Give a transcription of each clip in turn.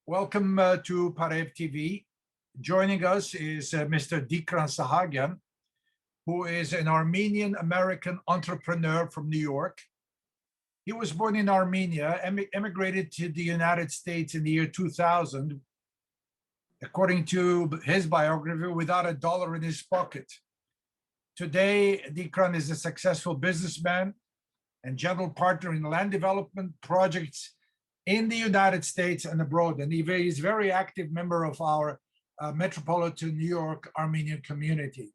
Welcome to Parev TV. Joining us is Mr. Tigran Sahakyan, who is an Armenian-American entrepreneur from New York. He was born in Armenia, emigrated to the United States in the year 2000, according to his biography, without a dollar in his pocket. Today, Tigran is a successful businessman and general partner in land development projects in the United States and abroad. And he is a very active member of our metropolitan New York Armenian community.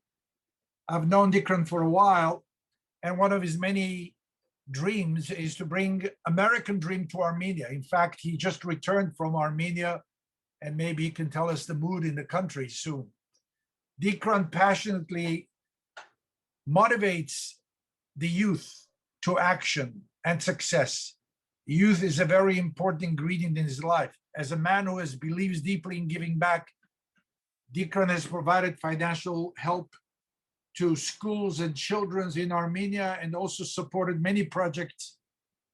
I've known Tigran for a while, and one of his many dreams is to bring American dream to Armenia. In fact, he just returned from Armenia, and maybe he can tell us the mood in the country soon. Tigran passionately motivates the youth to action and success. Youth is a very important ingredient in his life. As a man who believes deeply in giving back, Tigran has provided financial help to schools and children in Armenia, and also supported many projects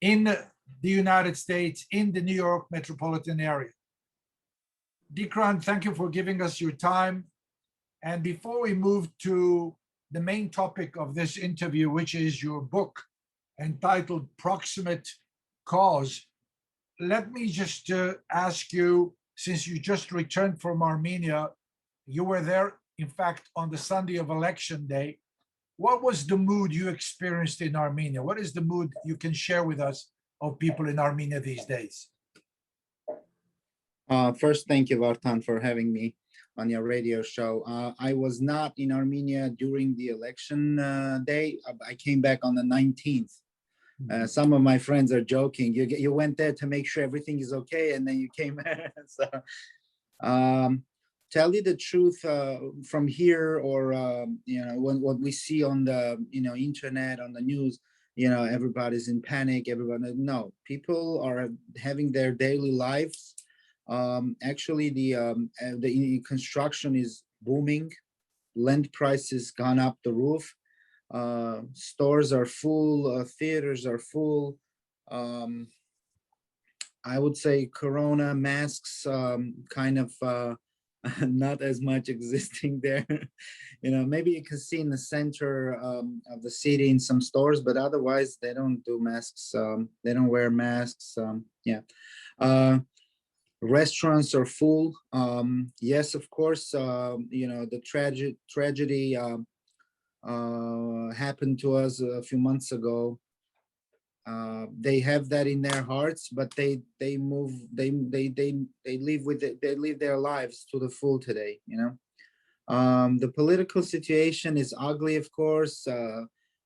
in the United States, in the New York metropolitan area. Tigran, thank you for giving us your time. And before we move to the main topic of this interview, which is your book entitled Proximate Cause, let me just ask you, since you just returned from Armenia, you were there, in fact, on the Sunday of election day. What was the mood you experienced in Armenia? What is the mood you can share with us of people in Armenia these days? First, thank you, Vartan, for having me on your radio show. I was not in Armenia during the election day. I came back on the 19th. Some of my friends are joking. You went there to make sure everything is okay, and then you came. So, tell you the truth, from here, or what we see on the internet, on the news, everybody's in panic. Everybody, no, people are having their daily lives. Actually, the construction is booming. Land prices gone up the roof. Stores are full, theaters are full. I would say Corona masks kind of not as much existing there. Maybe you can see in the center of the city in some stores, but otherwise they don't do masks. They don't wear masks. Restaurants are full. Yes, of course, the tragedy happened to us a few months ago. They have that in their hearts, but they live their lives to the full today. The political situation is ugly, of course.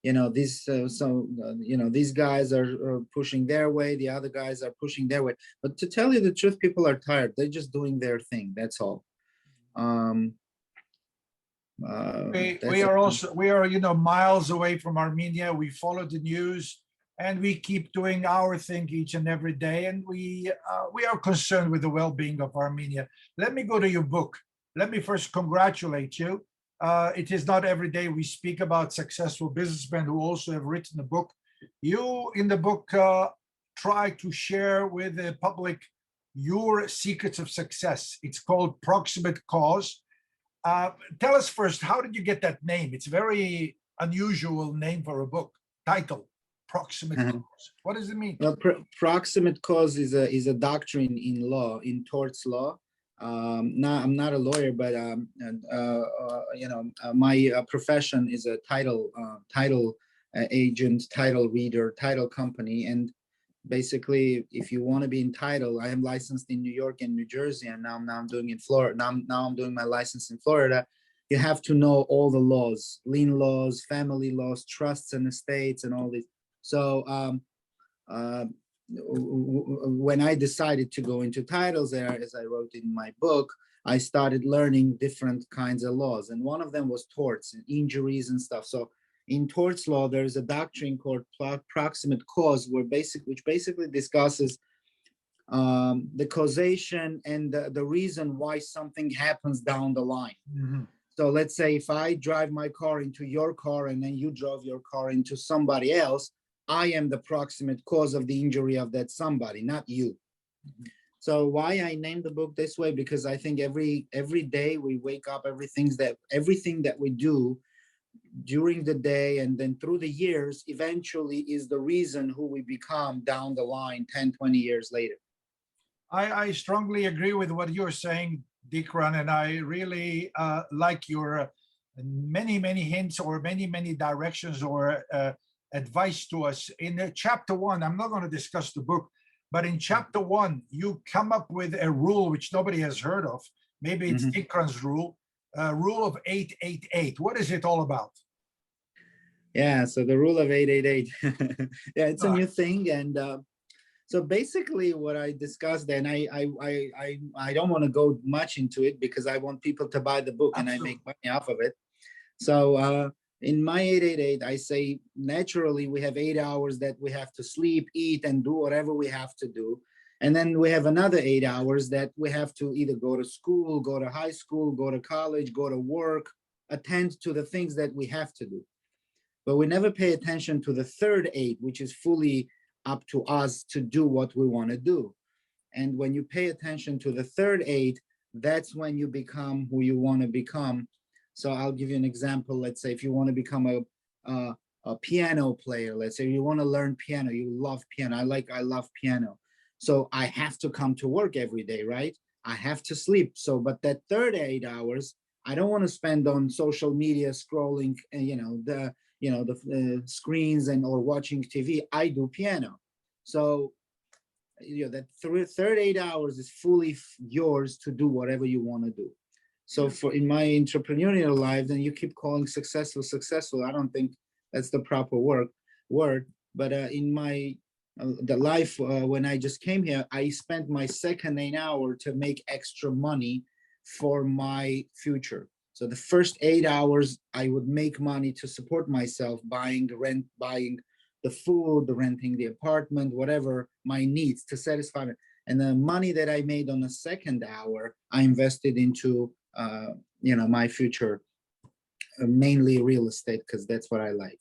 These guys are pushing their way, the other guys are pushing their way. But to tell you the truth, people are tired. They're just doing their thing. That's all. We are miles away from Armenia. We follow the news, and we keep doing our thing each and every day. And we are concerned with the well-being of Armenia. Let me go to your book. Let me first congratulate you. It is not every day we speak about successful businessmen who also have written a book. You, in the book, try to share with the public your secrets of success. It's called Proximate Cause. Tell us first, how did you get that name? It's a very unusual name for a book. Title, Proximate Cause. What does it mean? Well, proximate cause is a doctrine in law, in torts law. I'm not a lawyer, but my profession is a title agent, title reader, title company, and basically, if you want to be in title, I am licensed in New York and New Jersey, and now I'm doing in Florida. Now I'm doing my license in Florida. You have to know all the laws, lien laws, family laws, trusts and estates, and all these. So when I decided to go into titles there, as I wrote in my book, I started learning different kinds of laws. And one of them was torts and injuries and stuff. So in torts law, there's a doctrine called proximate cause, which basically discusses the causation and the reason why something happens down the line. Mm-hmm. So let's say if I drive my car into your car and then you drove your car into somebody else, I am the proximate cause of the injury of that somebody, not you. So why I named the book this way? Because I think every day we wake up, everything that we do during the day and then through the years eventually is the reason who we become down the line 10, 20 years later. I strongly agree with what you're saying, Tigran, and I really like your many hints or many directions or advice to us. In chapter 1, I'm not going to discuss the book, but in chapter 1, you come up with a rule which nobody has heard of. Maybe it's Tigran's rule, rule of 888. What is it all about? Yeah, so the rule of 888. Yeah, it's a new thing, and so basically what I discussed, and I don't want to go much into it because I want people to buy the book. Absolutely. And I make money off of it. So in my 888, I say naturally we have 8 hours that we have to sleep, eat, and do whatever we have to do. And then we have another 8 hours that we have to either go to school, go to high school, go to college, go to work, attend to the things that we have to do. But we never pay attention to the third 8, which is fully up to us to do what we want to do. And when you pay attention to the third 8, that's when you become who you want to become. So I'll give you an example. Let's say if you want to become a piano player, let's say you want to learn piano, you love piano. I love piano. So I have to come to work every day, right? I have to sleep. So, but that third 8 hours, I don't want to spend on social media scrolling, the screens and or watching TV. I do piano. So, that third 8 hours is fully yours to do whatever you want to do. So for in my entrepreneurial life, then you keep calling successful. I don't think that's the proper word. But in my the life when I just came here, I spent my second 8 hour to make extra money for my future. So the first 8 hours, I would make money to support myself, buying the food, the renting the apartment, whatever my needs to satisfy me. And the money that I made on the second hour, I invested into my future, mainly real estate, because that's what I like.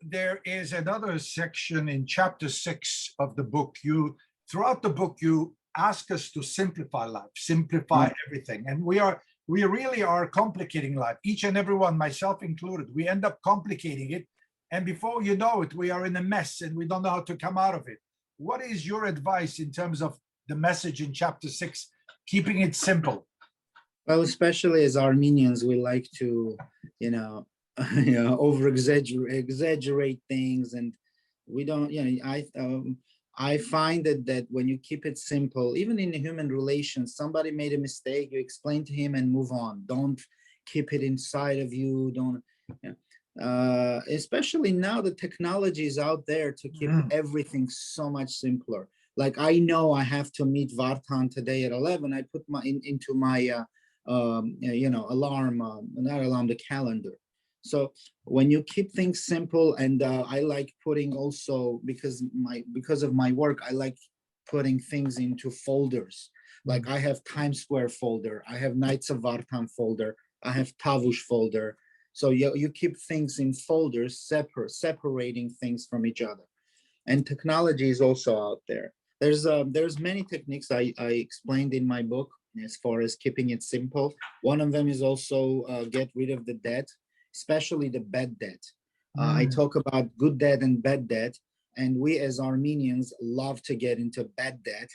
There is another section in chapter 6 of the book. Throughout the book, you ask us to simplify life, simplify everything. And we really are complicating life. Each and every one, myself included, we end up complicating it. And before you know it, we are in a mess and we don't know how to come out of it. What is your advice in terms of the message in chapter 6, keeping it simple? Well, especially as Armenians, we like to, over exaggerate things, and we don't. I find that when you keep it simple, even in human relations, somebody made a mistake, you explain to him and move on. Don't keep it inside of you. Don't. Especially now, the technology is out there to keep everything so much simpler. Like I know I have to meet Vartan today at 11. I put into my the calendar. So when you keep things simple, and I like putting also, because of my work, I like putting things into folders. Like I have Times Square folder, I have Nights of Vartan folder, I have Tavush folder. So you keep things in folders, separating things from each other. And technology is also out there. There's many techniques I explained in my book as far as keeping it simple. One of them is also get rid of the debt, especially the bad debt. I talk about good debt and bad debt, and we as Armenians love to get into bad debt.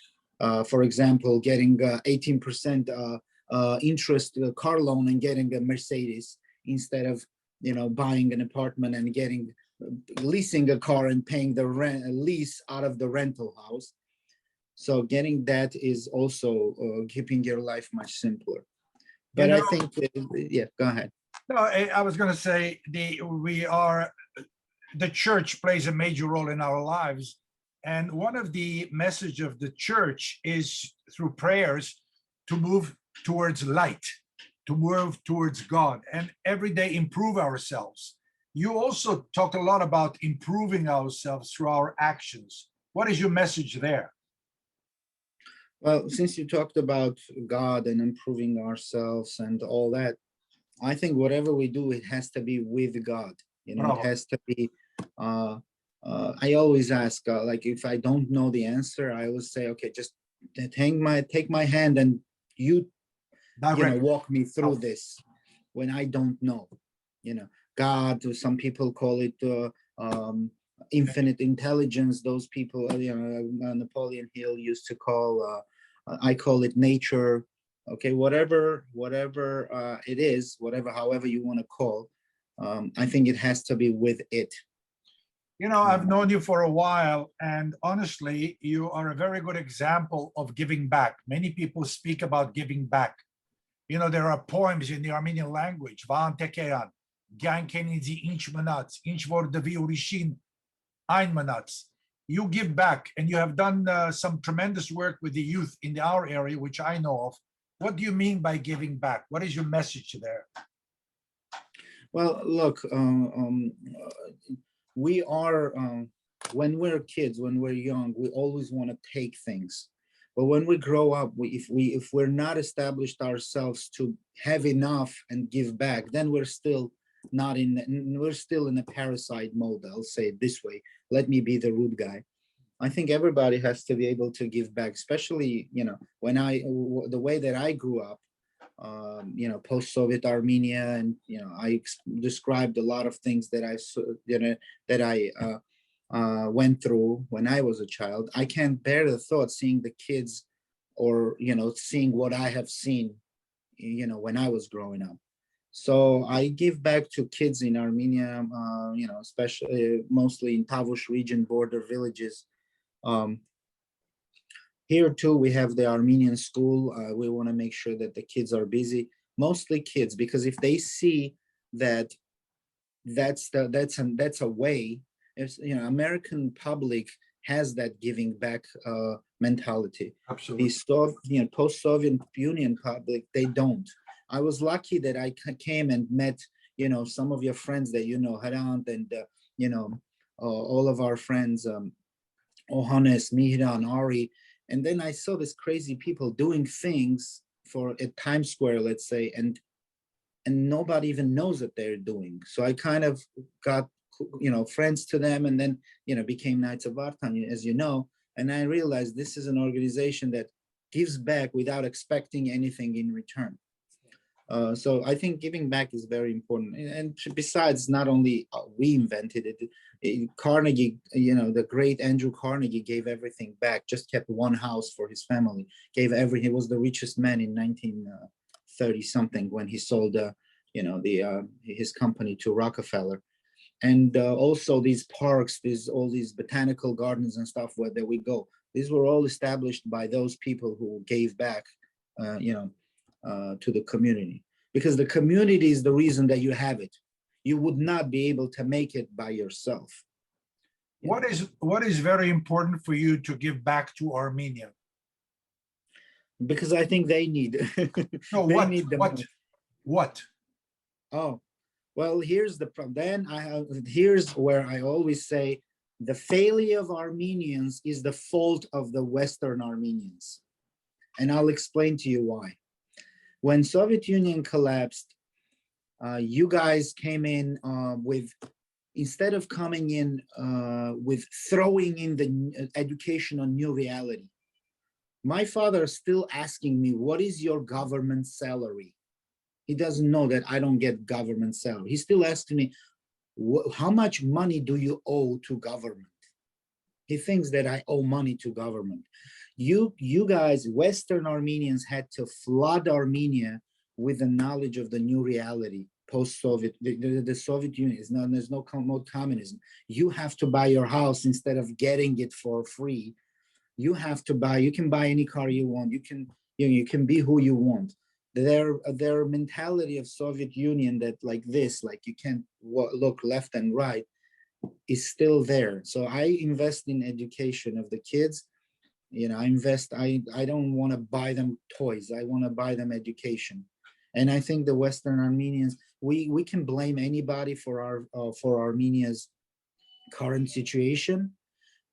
For example, getting 18% interest car loan and getting a Mercedes instead of buying an apartment and leasing a car and paying the lease out of the rental house. So getting that is also keeping your life much simpler. But I think, go ahead. No, I was going to say the church plays a major role in our lives. And one of the message of the church is through prayers to move towards light, to move towards God, and every day improve ourselves. You also talk a lot about improving ourselves through our actions. What is your message there? Well, since you talked about God and improving ourselves and all that, I think whatever we do, it has to be with God. It has to be I always ask, like, if I don't know the answer, I always say, okay, just take my hand and you Direct. walk me through this when I don't know. God, or some people call it infinite intelligence. Those people, Napoleon Hill used to call, I call it nature. Okay, whatever it is, however you want to call, I think it has to be with it. I've known you for a while, and honestly, you are a very good example of giving back. Many people speak about giving back. There are poems in the Armenian language, Van Tekeyan, Gyan Kenidzi Inch Manats, Inch Vordavi Urishin, Ein Manats. You give back, and you have done some tremendous work with the youth in our area, which I know of. What do you mean by giving back? What is your message there? Well, look, we are, when we're kids, when we're young, we always want to take things. But when we grow up, if we're not established ourselves to have enough and give back, then we're still in a parasite mode. I'll say it this way. Let me be the rude guy. I think everybody has to be able to give back, especially, the way that I grew up, post-Soviet Armenia, and I described a lot of things that I went through when I was a child. I can't bear the thought seeing the kids, or seeing what I have seen, when I was growing up. So I give back to kids in Armenia, especially mostly in Tavush region, border villages. Here too, we have the Armenian school. We want to make sure that the kids are busy, mostly kids, because if they see that that's a way, if American public has that giving back mentality. Absolutely. The post-Soviet Union public, they don't. I was lucky that I came and met some of your friends that Harant, and all of our friends, Ohanes, Mihran, Ari. And then I saw this crazy people doing things at Times Square, let's say, and nobody even knows that they're doing. So I kind of got, friends to them, and then, became Knights of Vartan, as you know. And I realized this is an organization that gives back without expecting anything in return. So I think giving back is very important. And besides, not only we invented it, Carnegie, the great Andrew Carnegie gave everything back, just kept one house for his family, he was the richest man in 1930 something when he sold, his company to Rockefeller. And also these parks, all these botanical gardens and stuff where we go. These were all established by those people who gave back, to the community, because the community is the reason that you have it. You would not be able to make it by yourself. What is very important for you to give back to Armenia? Because I think they need. No, what? Oh, well, here's the problem. Then here's where I always say the failure of Armenians is the fault of the Western Armenians, and I'll explain to you why. When Soviet Union collapsed, you guys came in with, instead of coming in with throwing in the education on new reality. My father is still asking me, what is your government salary? He doesn't know that I don't get government salary. He's still asking me, how much money do you owe to government? He thinks that I owe money to government. You guys, Western Armenians, had to flood Armenia with the knowledge of the new reality, post-Soviet. The Soviet Union is not, there's no communism. You have to buy your house instead of getting it for free. You have to buy, you can buy any car you want. You can be who you want. Their mentality of Soviet Union, that like you can't look left and right, is still there. So I invest in education of the kids. I don't want to buy them toys. I want to buy them education. And I think the Western Armenians, we can blame anybody for Armenia's current situation.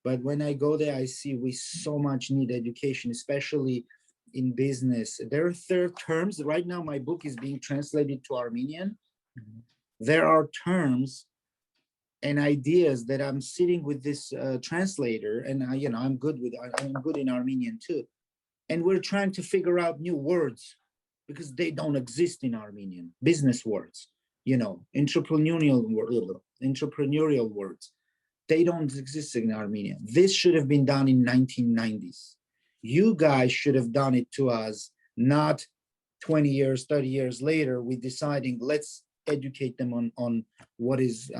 But when I go there, I see we so much need education, especially in business. There are terms, right now my book is being translated to Armenian. There are terms and ideas that I'm sitting with this translator, and I'm good in Armenian too, and we're trying to figure out new words because they don't exist in Armenian. Business words, entrepreneurial words, they don't exist in Armenian. This should have been done in 1990s. You guys should have done it to us, not 20 years, 30 years later, we deciding let's educate them on what is,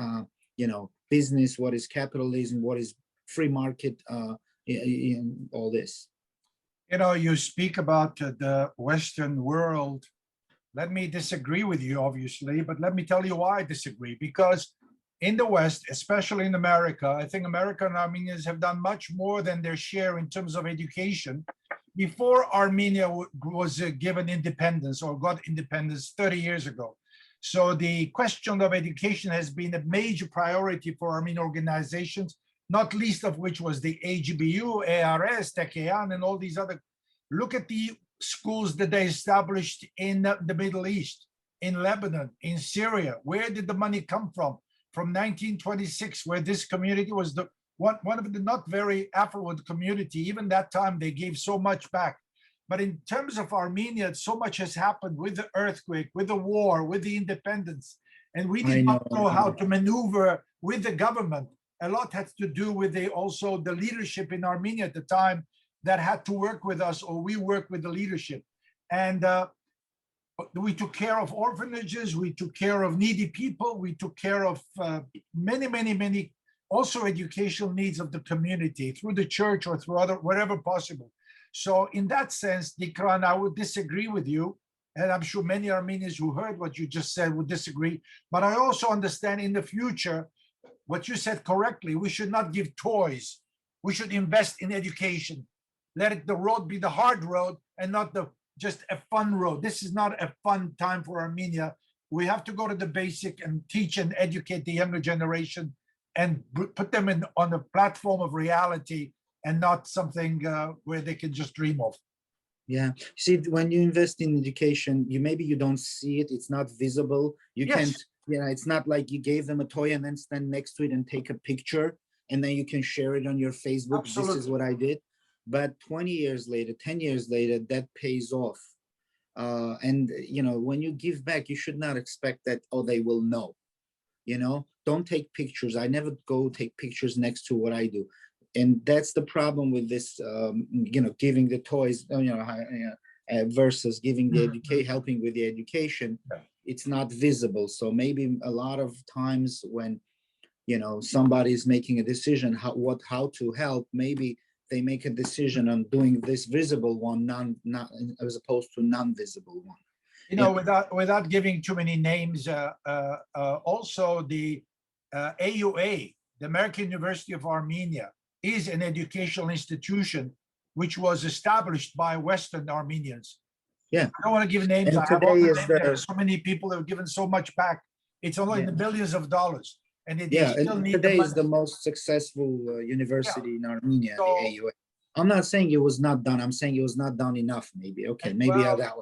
business, what is capitalism, what is free market, in all this. You speak about the Western world. Let me disagree with you, obviously, but let me tell you why I disagree. Because in the West, especially in America, I think American Armenians have done much more than their share in terms of education before Armenia was given independence or got independence 30 years ago. So the question of education has been a major priority for Armenian organizations, not least of which was the AGBU, ARS, Tekeyan, and all these other. Look at the schools that they established in the Middle East, in Lebanon, in Syria. Where did the money come from? From 1926, where this community was the one of the not very affluent community. Even that time, they gave so much back. But in terms of Armenia, so much has happened with the earthquake, with the war, with the independence. And we did not know how to maneuver with the government. A lot had to do with also the leadership in Armenia at the time that had to work with us, or we worked with the leadership. And we took care of orphanages, we took care of needy people, we took care of many also educational needs of the community through the church or through wherever possible. So in that sense, Tigran, I would disagree with you, and I'm sure many Armenians who heard what you just said would disagree, but I also understand in the future, what you said correctly, we should not give toys, we should invest in education. Let the road be the hard road and not just a fun road. This is not a fun time for Armenia. We have to go to the basic and teach and educate the younger generation and put them on a platform of reality and not something where they can just dream of. Yeah. See, when you invest in education, maybe you don't see it. It's not visible. You can't, it's not like you gave them a toy and then stand next to it and take a picture and then you can share it on your Facebook. Absolutely. This is what I did. But 20 years later, 10 years later, that pays off. And, when you give back, you should not expect that, they will know. Don't take pictures. I never go take pictures next to what I do. And that's the problem with this, giving the toys, versus giving the education, helping with the education. It's not visible. So maybe a lot of times when, somebody is making a decision how to help, maybe they make a decision on doing this visible one, not as opposed to non-visible one. Without giving too many names, also the AUA, the American University of Armenia, is an educational institution which was established by Western Armenians. Yeah. I don't want to give names. And I have today there are so many people that have given so much back. It's only in the millions of dollars. And today is the most successful university in Armenia, the AUA. I'm not saying it was not done. I'm saying it was not done enough, maybe. Okay, maybe that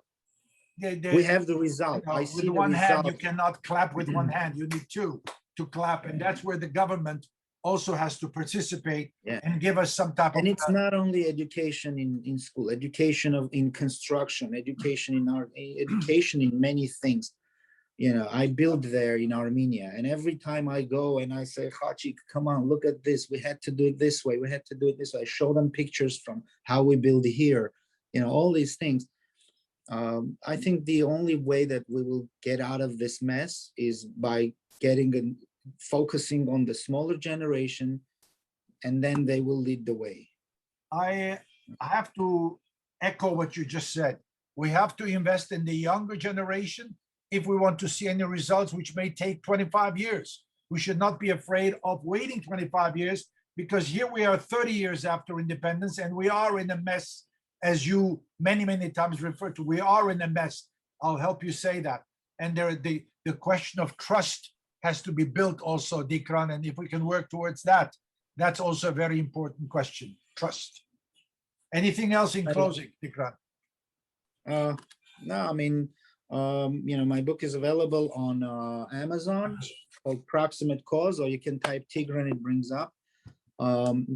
we have the result. I see with one hand, you cannot clap with one hand. You need two to clap. And that's where the government also has to participate and give us some type of. And it's not only education in school, education in construction, education in art, education in many things. I build there in Armenia, and every time I go and I say, Hachik, come on, look at this. We had to do it this way. We had to do it this way. I show them pictures from how we build here, all these things. I think the only way that we will get out of this mess is by focusing on the smaller generation, and then they will lead the way. I have to echo what you just said. We have to invest in the younger generation if we want to see any results, which may take 25 years. We should not be afraid of waiting 25 years, because here we are 30 years after independence, and we are in a mess, as you many times refer to. We are in a mess. I'll help you say that. And the question of trust has to be built also, Tigran, and if we can work towards that, that's also a very important question, trust. Anything else in closing, Tigran? No, I mean, my book is available on Amazon. called Proximate Cause, or you can type Tigran, it brings up.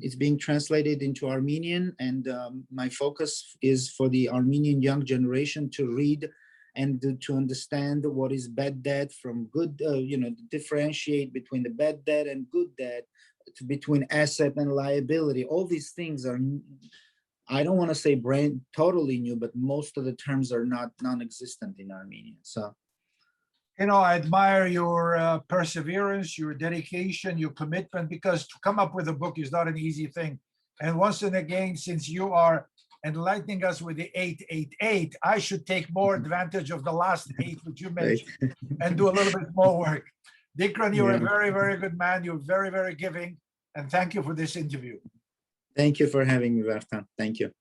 It's being translated into Armenian, and my focus is for the Armenian young generation to read and to understand what is bad debt from good, differentiate between the bad debt and good debt, between asset and liability. All these things are, I don't want to say totally new, but most of the terms are not non-existent in Armenian. So, I admire your perseverance, your dedication, your commitment, because to come up with a book is not an easy thing. And once and again, since you are enlightening us with the 888, I should take more advantage of the last 8 which you mentioned and do a little bit more work. Tigran, you're a very, very good man. You're very, very giving. And thank you for this interview. Thank you for having me, Vartan. Thank you.